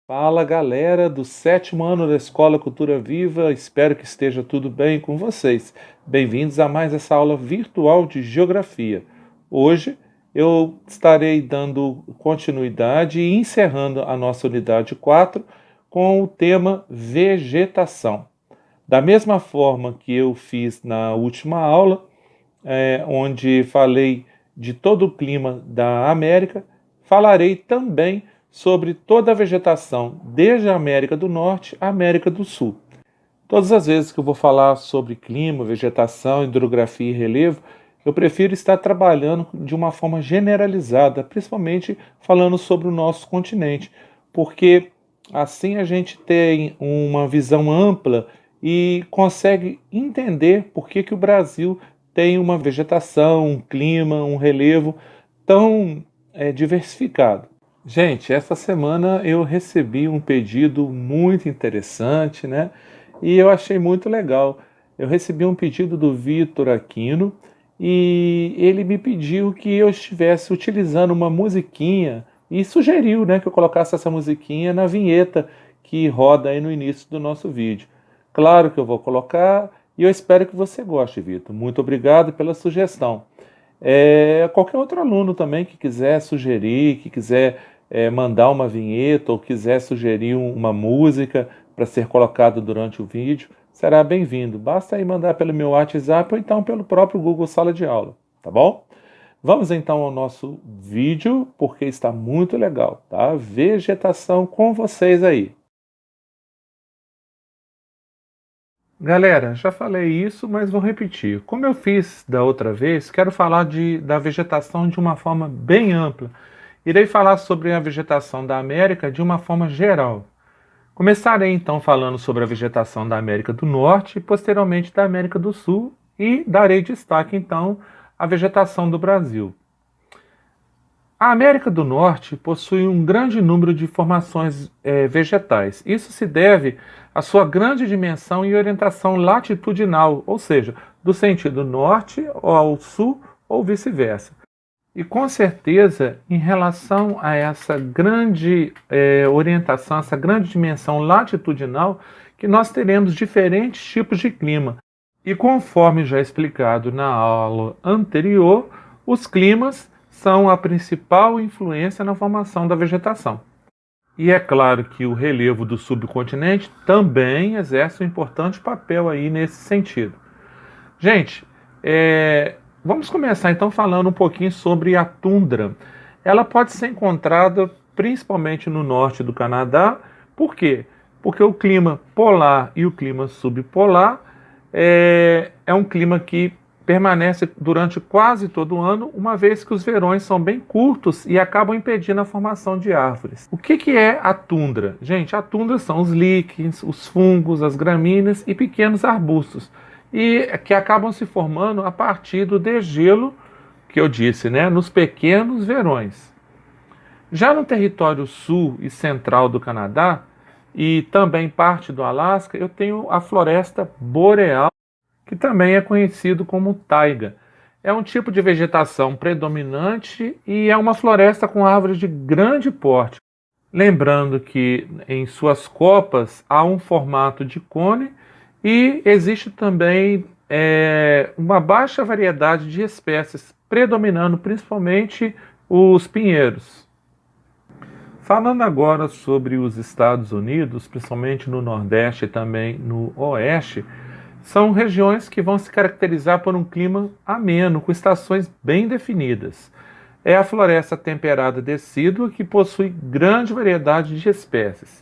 Fala galera do 7º ano da Escola Cultura Viva, espero que esteja tudo bem com vocês. Bem-vindos a mais essa aula virtual de Geografia. Hoje eu estarei dando continuidade e encerrando a nossa unidade 4 com o tema Vegetação. Da mesma forma que eu fiz na última aula, onde falei de todo o clima da América, falarei também sobre toda a vegetação, desde a América do Norte à América do Sul. Todas as vezes que eu vou falar sobre clima, vegetação, hidrografia e relevo, eu prefiro estar trabalhando de uma forma generalizada, principalmente falando sobre o nosso continente, porque assim a gente tem uma visão ampla e consegue entender por que o Brasil tem uma vegetação, um clima, um relevo tão diversificado. Gente, essa semana eu recebi um pedido muito interessante, né? E eu achei muito legal. Eu recebi um pedido do Vitor Aquino e ele me pediu que eu estivesse utilizando uma musiquinha e sugeriu, né, que eu colocasse essa musiquinha na vinheta que roda aí no início do nosso vídeo. Claro que eu vou colocar e eu espero que você goste, Vitor. Muito obrigado pela sugestão. Qualquer outro aluno também que quiser sugerir, que quiser mandar uma vinheta ou quiser sugerir uma música para ser colocado durante o vídeo, será bem-vindo. Basta aí mandar pelo meu WhatsApp ou então pelo próprio Google Sala de Aula, tá bom? Vamos então ao nosso vídeo, porque está muito legal, tá? Vegetação com vocês aí. Galera, já falei isso, mas vou repetir. Como eu fiz da outra vez, quero falar da vegetação de uma forma bem ampla. Irei falar sobre a vegetação da América de uma forma geral. Começarei então falando sobre a vegetação da América do Norte e posteriormente da América do Sul e darei destaque então à vegetação do Brasil. A América do Norte possui um grande número de formações vegetais. Isso se deve à sua grande dimensão e orientação latitudinal, ou seja, do sentido norte ao sul ou vice-versa. E com certeza, em relação a essa grande orientação, essa grande dimensão latitudinal, que nós teremos diferentes tipos de clima. E conforme já explicado na aula anterior, os climas são a principal influência na formação da vegetação. E é claro que o relevo do subcontinente também exerce um importante papel aí nesse sentido. Gente, vamos começar então falando um pouquinho sobre a tundra. Ela pode ser encontrada principalmente no norte do Canadá. Por quê? Porque o clima polar e o clima subpolar é um clima que permanece durante quase todo o ano, uma vez que os verões são bem curtos e acabam impedindo a formação de árvores. O que é a tundra? Gente, a tundra são os líquens, os fungos, as gramíneas e pequenos arbustos, e que acabam se formando a partir do degelo, que eu disse, né, nos pequenos verões. Já no território sul e central do Canadá, e também parte do Alasca, eu tenho a floresta boreal, que também é conhecido como taiga. É um tipo de vegetação predominante e é uma floresta com árvores de grande porte. Lembrando que em suas copas há um formato de cone e existe também uma baixa variedade de espécies, predominando principalmente os pinheiros. Falando agora sobre os Estados Unidos, principalmente no Nordeste e também no Oeste, são regiões que vão se caracterizar por um clima ameno, com estações bem definidas. É a floresta temperada decídua que possui grande variedade de espécies.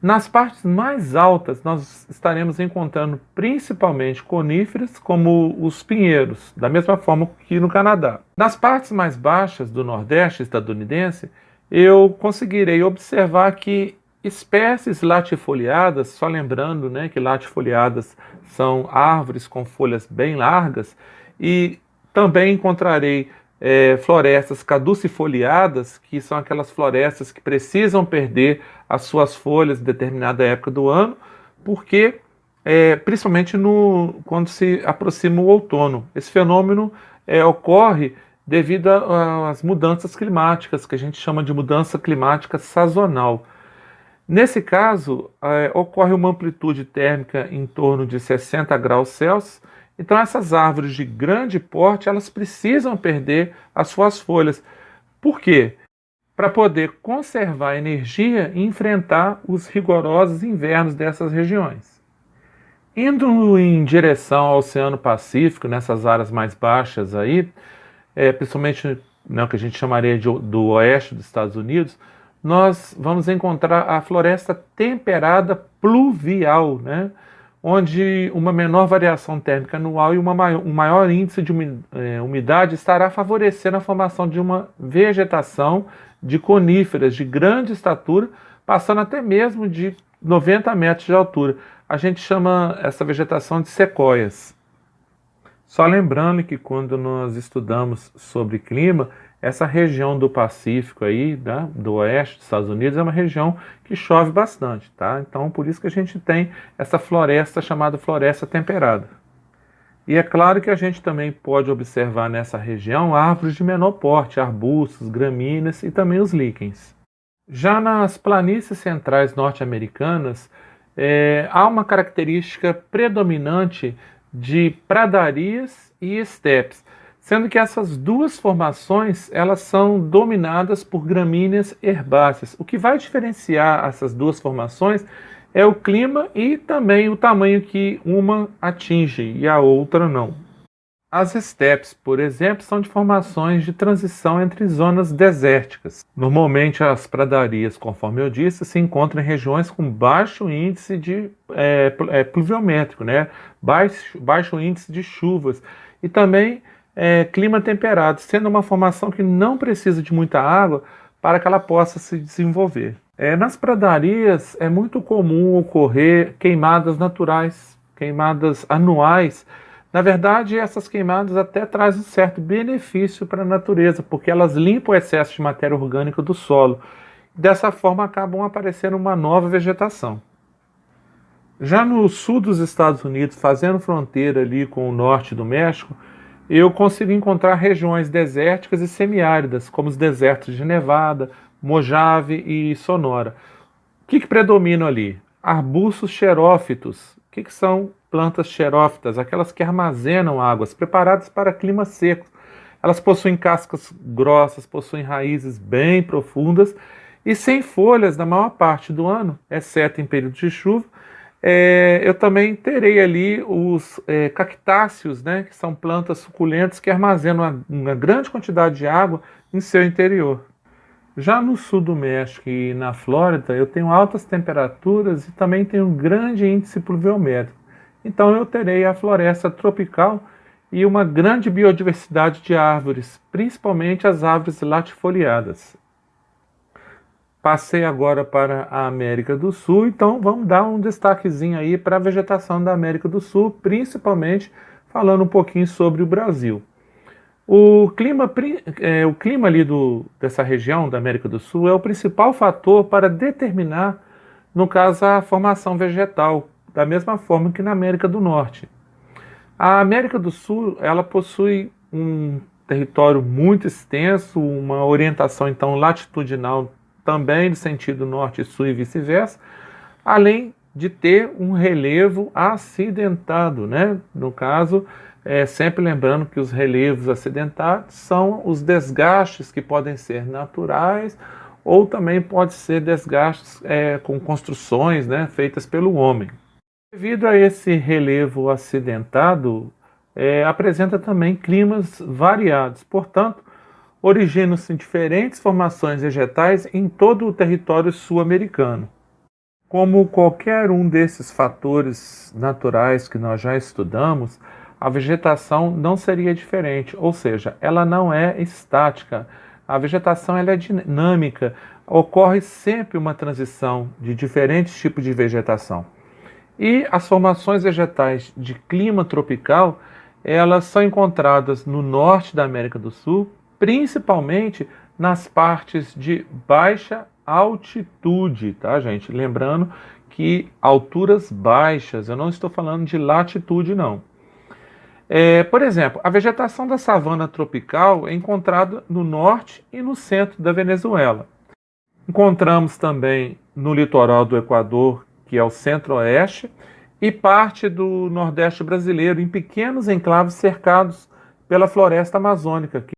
Nas partes mais altas, nós estaremos encontrando principalmente coníferas, como os pinheiros, da mesma forma que no Canadá. Nas partes mais baixas do Nordeste estadunidense, eu conseguirei observar que espécies latifoliadas, só lembrando, né, que latifoliadas são árvores com folhas bem largas, e também encontrarei florestas caducifoliadas, que são aquelas florestas que precisam perder as suas folhas em determinada época do ano, porque principalmente quando se aproxima o outono. Esse fenômeno ocorre devido às mudanças climáticas, que a gente chama de mudança climática sazonal. Nesse caso, ocorre uma amplitude térmica em torno de 60 graus Celsius. Então essas árvores de grande porte, elas precisam perder as suas folhas. Por quê? Para poder conservar energia e enfrentar os rigorosos invernos dessas regiões. Indo em direção ao Oceano Pacífico, nessas áreas mais baixas aí, principalmente o que a gente chamaria do oeste dos Estados Unidos, nós vamos encontrar a floresta temperada pluvial, né? Onde uma menor variação térmica anual e um maior índice de umidade estará favorecendo a formação de uma vegetação de coníferas de grande estatura, passando até mesmo de 90 metros de altura. A gente chama essa vegetação de sequoias. Só lembrando que quando nós estudamos sobre clima, essa região do Pacífico aí, né, do oeste dos Estados Unidos, é uma região que chove bastante, tá? Então, por isso que a gente tem essa floresta chamada floresta temperada. E é claro que a gente também pode observar nessa região árvores de menor porte, arbustos, gramíneas e também os líquens. Já nas planícies centrais norte-americanas, há uma característica predominante de pradarias e estepes, sendo que essas duas formações elas são dominadas por gramíneas herbáceas. O que vai diferenciar essas duas formações é o clima e também o tamanho que uma atinge e a outra não. As estepes, por exemplo, são de formações de transição entre zonas desérticas. Normalmente as pradarias, conforme eu disse, se encontram em regiões com baixo índice de pluviométrico, né? baixo índice de chuvas e também clima temperado, sendo uma formação que não precisa de muita água para que ela possa se desenvolver. Nas pradarias é muito comum ocorrer queimadas naturais, queimadas anuais. Na verdade, essas queimadas até trazem um certo benefício para a natureza, porque elas limpam o excesso de matéria orgânica do solo. Dessa forma, acabam aparecendo uma nova vegetação. Já no sul dos Estados Unidos, fazendo fronteira ali com o norte do México, eu consigo encontrar regiões desérticas e semiáridas, como os desertos de Nevada, Mojave e Sonora. O que predomina ali? Arbustos xerófitos. O que são plantas xerófitas? Aquelas que armazenam águas, preparadas para climas secos. Elas possuem cascas grossas, possuem raízes bem profundas e sem folhas na maior parte do ano, exceto em períodos de chuva. Eu também terei ali os cactáceos, né, que são plantas suculentas que armazenam uma grande quantidade de água em seu interior. Já no sul do México e na Flórida, eu tenho altas temperaturas e também tenho um grande índice pluviométrico. Então eu terei a floresta tropical e uma grande biodiversidade de árvores, principalmente as árvores latifoliadas. Passei agora para a América do Sul, então vamos dar um destaquezinho aí para a vegetação da América do Sul, principalmente falando um pouquinho sobre o Brasil. O clima ali dessa região da América do Sul é o principal fator para determinar, no caso, a formação vegetal, da mesma forma que na América do Norte. A América do Sul, ela possui um território muito extenso, uma orientação então latitudinal também no sentido norte e sul e vice-versa, além de ter um relevo acidentado, né? No caso, sempre lembrando que os relevos acidentados são os desgastes que podem ser naturais ou também pode ser desgastes com construções, né, feitas pelo homem. Devido a esse relevo acidentado, apresenta também climas variados, portanto, originam-se diferentes formações vegetais em todo o território sul-americano. Como qualquer um desses fatores naturais que nós já estudamos, a vegetação não seria diferente, ou seja, ela não é estática. A vegetação ela é dinâmica, ocorre sempre uma transição de diferentes tipos de vegetação. E as formações vegetais de clima tropical, elas são encontradas no norte da América do Sul, principalmente nas partes de baixa altitude, tá, gente? Lembrando que alturas baixas, eu não estou falando de latitude, não. Por exemplo, a vegetação da savana tropical é encontrada no norte e no centro da Venezuela. Encontramos também no litoral do Equador, que é o centro-oeste, e parte do nordeste brasileiro, em pequenos enclaves cercados pela floresta amazônica, que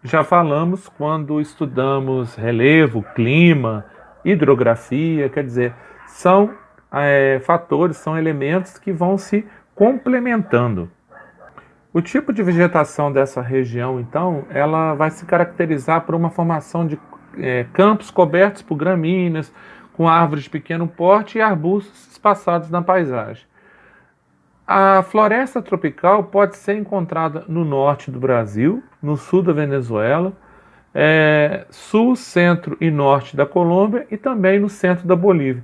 já falamos quando estudamos relevo, clima, hidrografia, quer dizer, são fatores, são elementos que vão se complementando. O tipo de vegetação dessa região, então, ela vai se caracterizar por uma formação de campos cobertos por gramíneas, com árvores de pequeno porte e arbustos espaçados na paisagem. A floresta tropical pode ser encontrada no norte do Brasil, no sul da Venezuela, sul, centro e norte da Colômbia e também no centro da Bolívia.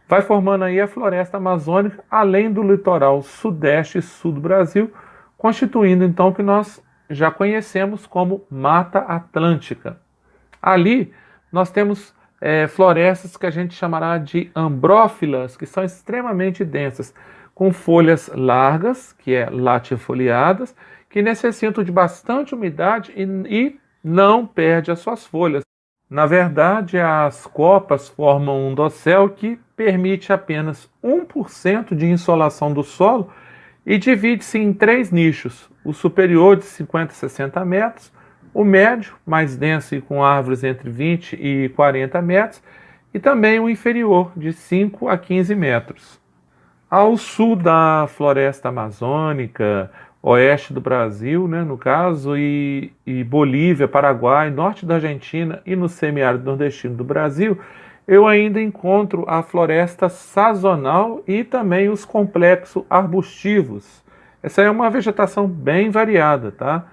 Vai formando aí a floresta amazônica, além do litoral sudeste e sul do Brasil, constituindo então o que nós já conhecemos como Mata Atlântica. Ali nós temos florestas que a gente chamará de ambrófilas, que são extremamente densas, com folhas largas, que é latifoliadas, que necessitam de bastante umidade e não perde as suas folhas. Na verdade, as copas formam um dossel que permite apenas 1% de insolação do solo e divide-se em 3 nichos: o superior de 50 a 60 metros, o médio, mais denso e com árvores entre 20 e 40 metros, e também o inferior, de 5 a 15 metros. Ao sul da floresta amazônica, oeste do Brasil, né, no caso, e Bolívia, Paraguai, norte da Argentina e no semiárido nordestino do Brasil, eu ainda encontro a floresta sazonal e também os complexos arbustivos. Essa é uma vegetação bem variada, tá?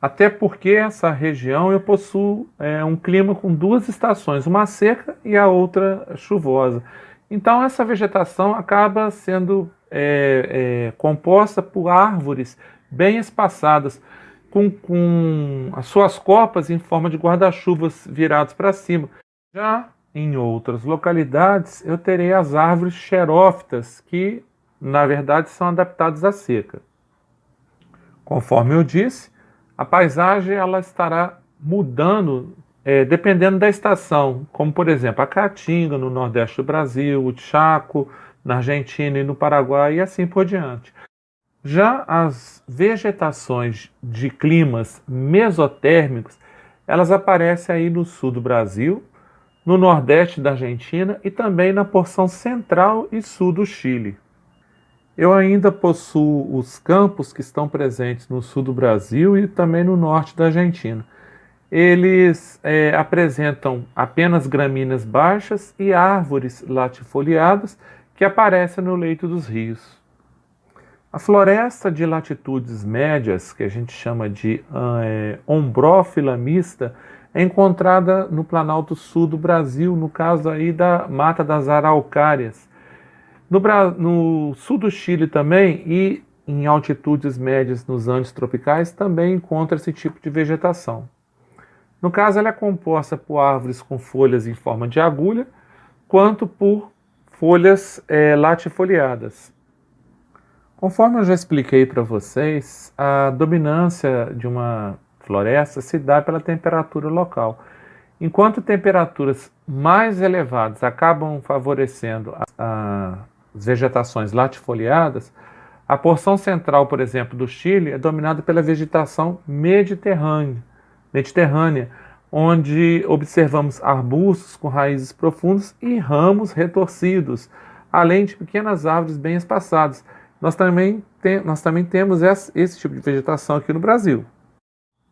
Até porque essa região eu possuo um clima com 2 estações, uma seca e a outra chuvosa. Então essa vegetação acaba sendo composta por árvores bem espaçadas, com as suas copas em forma de guarda-chuvas virados para cima. Já em outras localidades eu terei as árvores xerófitas, que na verdade são adaptadas à seca. Conforme eu disse, a paisagem ela estará mudando dependendo da estação, como por exemplo a Caatinga no nordeste do Brasil, o Chaco na Argentina e no Paraguai e assim por diante. Já as vegetações de climas mesotérmicos, elas aparecem aí no sul do Brasil, no nordeste da Argentina e também na porção central e sul do Chile. Eu ainda possuo os campos que estão presentes no sul do Brasil e também no norte da Argentina. Eles apresentam apenas gramíneas baixas e árvores latifoliadas que aparecem no leito dos rios. A floresta de latitudes médias, que a gente chama de ombrófila mista, é encontrada no Planalto Sul do Brasil, no caso aí da Mata das Araucárias. No sul do Chile também e em altitudes médias nos Andes tropicais também encontra esse tipo de vegetação. No caso, ela é composta por árvores com folhas em forma de agulha, quanto por folhas latifoliadas. Conforme eu já expliquei para vocês, a dominância de uma floresta se dá pela temperatura local. Enquanto temperaturas mais elevadas acabam favorecendo as vegetações latifoliadas, a porção central, por exemplo, do Chile é dominada pela vegetação mediterrânea, onde observamos arbustos com raízes profundas e ramos retorcidos, além de pequenas árvores bem espaçadas. Nós também temos esse tipo de vegetação aqui no Brasil.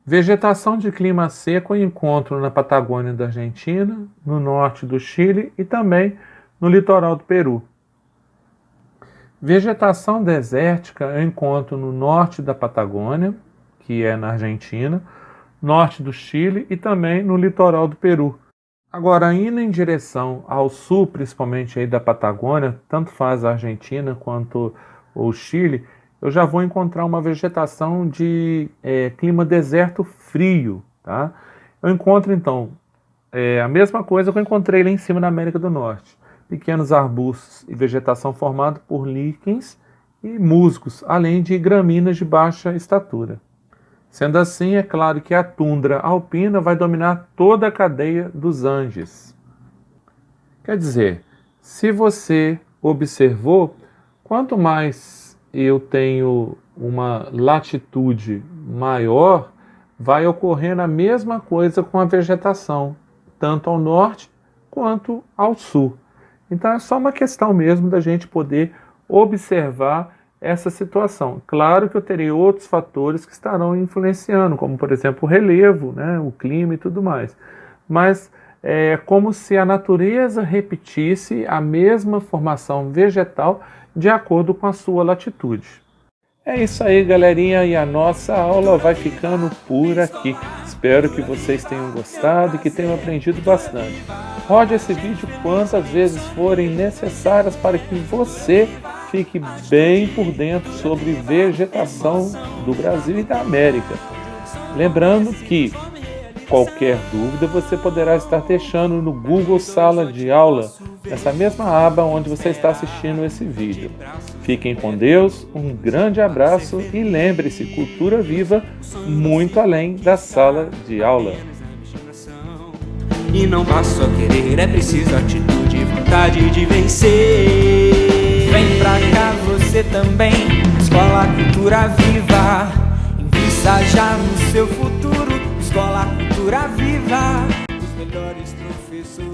Vegetação de clima seco eu encontro na Patagônia da Argentina, no norte do Chile e também no litoral do Peru. Vegetação desértica eu encontro no norte da Patagônia, que é na Argentina, norte do Chile e também no litoral do Peru. Agora, indo em direção ao sul, principalmente aí da Patagônia, tanto faz a Argentina quanto o Chile, eu já vou encontrar uma vegetação de clima deserto frio, tá? Eu encontro, então, a mesma coisa que eu encontrei lá em cima na América do Norte. Pequenos arbustos e vegetação formada por líquens e musgos, além de gramíneas de baixa estatura. Sendo assim, é claro que a tundra alpina vai dominar toda a cadeia dos Andes. Quer dizer, se você observou, quanto mais eu tenho uma latitude maior, vai ocorrendo a mesma coisa com a vegetação, tanto ao norte quanto ao sul. Então é só uma questão mesmo da gente poder observar essa situação. Claro que eu terei outros fatores que estarão influenciando, como por exemplo o relevo, né, o clima e tudo mais. Mas é como se a natureza repetisse a mesma formação vegetal de acordo com a sua latitude. É isso aí, galerinha, e a nossa aula vai ficando por aqui. Espero que vocês tenham gostado e que tenham aprendido bastante. Rode esse vídeo quantas vezes forem necessárias para que você fique bem por dentro sobre vegetação do Brasil e da América. Lembrando que qualquer dúvida você poderá estar deixando no Google Sala de Aula, nessa mesma aba onde você está assistindo esse vídeo. Fiquem com Deus, um grande abraço e lembre-se, cultura viva muito além da sala de aula. E não basta só querer, é preciso atitude e vontade de vencer. Vem pra cá você também, Escola Cultura Viva. Invista já no seu futuro, Escola Cultura Viva. Os melhores professores